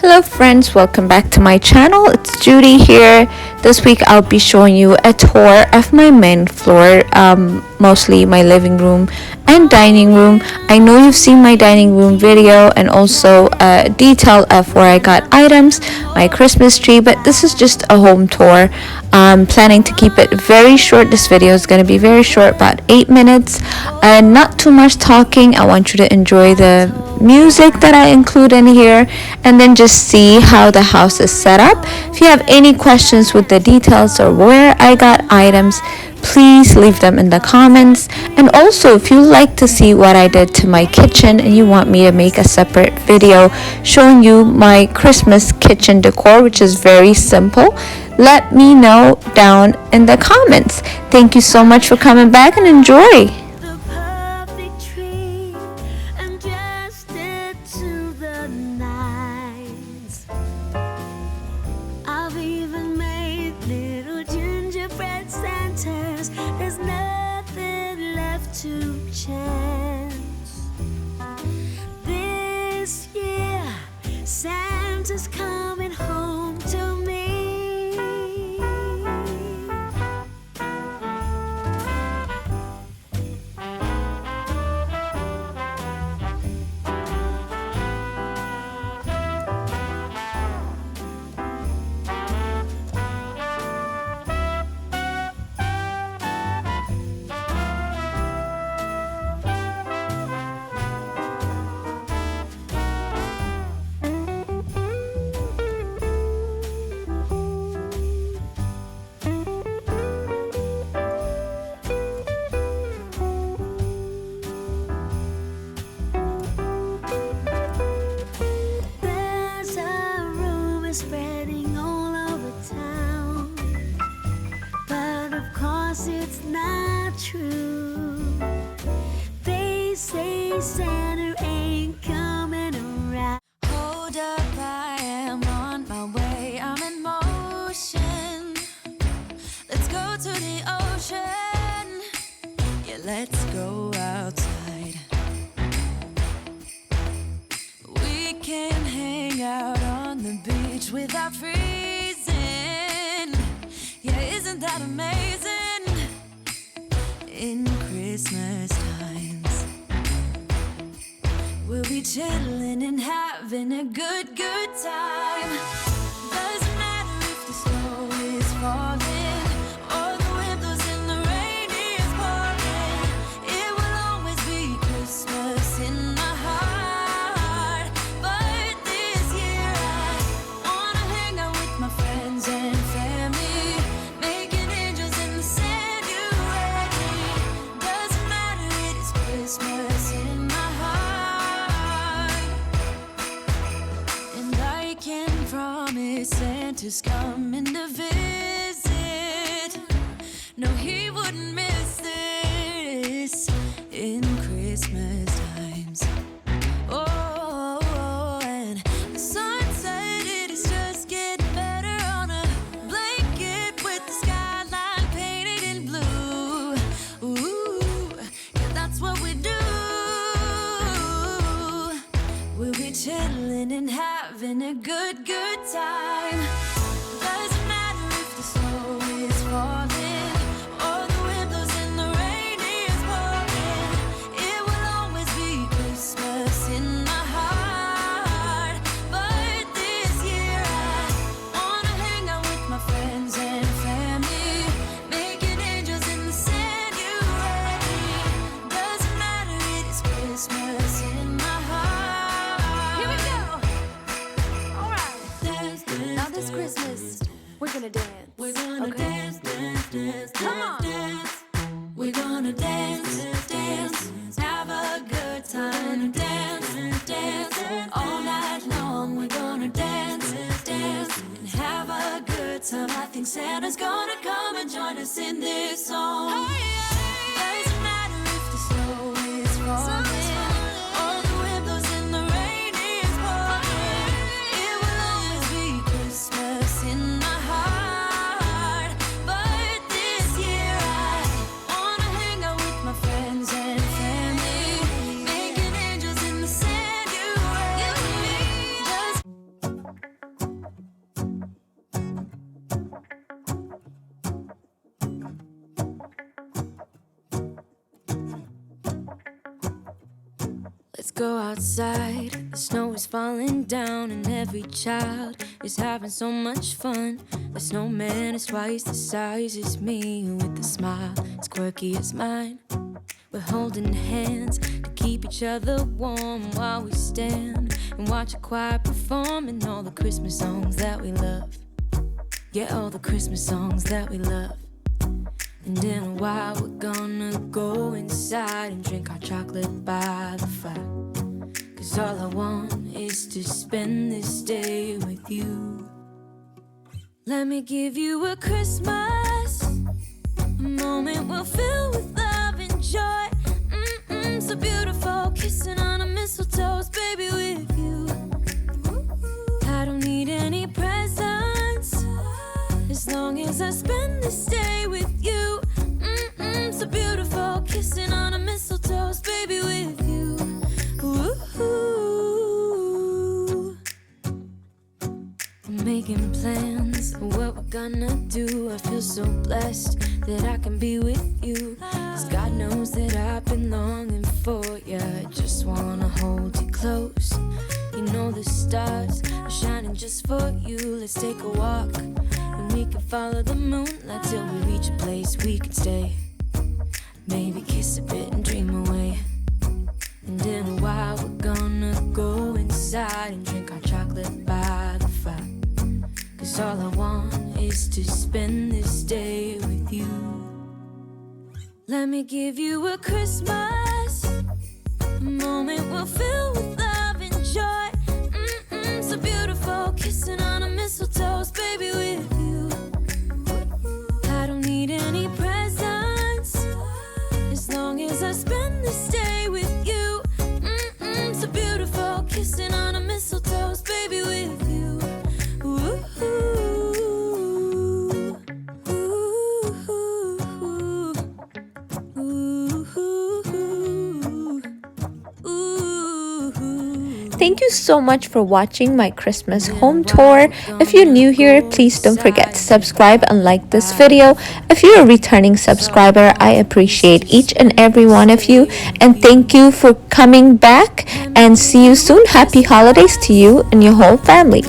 Hello friends, welcome back to my channel. It's Judy here. This week I'll be showing you a tour of my main floor, mostly my living room and dining room. I know you've seen my dining room video and also a detail of where I got items, my Christmas tree, but this is just a home tour. I'm planning to keep it very short. This video is going to be very short, about 8 minutes, and not too much talking. I want you to enjoy the music that I include in here and then just see how the house is set up. If you have any questions with the details or where I got items, please leave them in the comments. And also, if you like to see what I did to my kitchen and you want me to make a separate video showing you my Christmas kitchen decor, which is very simple, let me know down in the comments. Thank you so much for coming back and enjoy. There's nothing left to chance. This year, Santa's coming home to me. Spreading all over town, but of course it's not true. They say Santa ain't coming around. Hold up, I am on my way, I'm in motion. Let's go to the ocean, yeah, let's go outside. We can hang out on the beach without freezing. Yeah, isn't that amazing? In Christmas times, we'll be chilling and having a good time. Doesn't matter if the snow is falling or the wind blows and the rain is pouring. It will always be Christmas in my heart. But this year I wanna hang out with my friends and family, making angels in the sanctuary. Doesn't matter, it is Christmas in my heart. And I can promise Santa's coming to visit. No, he wouldn't miss this in Christmas times. Oh, and the sunset, it is just getting better on a blanket with the skyline painted in blue. Ooh, yeah, that's what we do. We'll be chilling and having a good time. Doesn't matter if the snow is falling or the wind blows and the rain is pouring. It will always be Christmas in my heart. But this year I wanna hang out with my friends and family, making angels in the sanctuary. Doesn't matter, it is Christmas in my heart. Here we go. All right. Dance, dance, now this Christmas, we're gonna dance. We're gonna dance, dance, dance, come on. Dance. We're gonna dance, dance, have a good time. Dance, dance, all night long. We're gonna dance, dance, and have a good time. I think Santa's gonna come and join us in this song. Doesn't matter if the snow is falling or the wind blows and the rain is pouring. It will always be Christmas in my heart. But this year I wanna hang out with my friends and family, making angels in the sanctuary. Does go outside. The snow is falling down and every child is having so much fun. The snowman is twice the size as me, with a smile as quirky as mine. We're holding hands to keep each other warm while we stand and watch a choir performing all the Christmas songs that we love. Yeah, all the Christmas songs that we love. And in a while we're gonna go inside and drink our chocolate by the fire. 'Cause all I want is to spend this day with you. Let me give you a Christmas, a moment we'll fill with love and joy. So beautiful, kissing on a mistletoe, baby, with you. I don't need any presents, as long as I spend this day with you. So beautiful, kissing on a mistletoe, baby, with you. Ooh. I'm making plans of what we're gonna do. I feel so blessed that I can be with you. 'Cause God knows that I've been longing for you. I just wanna hold you close. You know the stars are shining just for you. Let's take a walk and we can follow the moonlight till we reach a place we can stay. Maybe kiss a bit and dream away. And in a while we're gonna go inside and drink our chocolate by the fire. 'Cause all I want is to spend this day with you. Let me give you a Christmas, a moment we'll fill with love and joy. So beautiful, kissing on a mistletoe, baby, with you. I don't need any presents, as long as I spend this day with you. So beautiful, kissing on a mistletoe, baby, with you. Ooh. Thank you so much for watching my Christmas home tour. If you're new here, please don't forget to subscribe and like this video. If you're a returning subscriber, I appreciate each and every one of you. And thank you for coming back, and see you soon. Happy holidays to you and your whole family.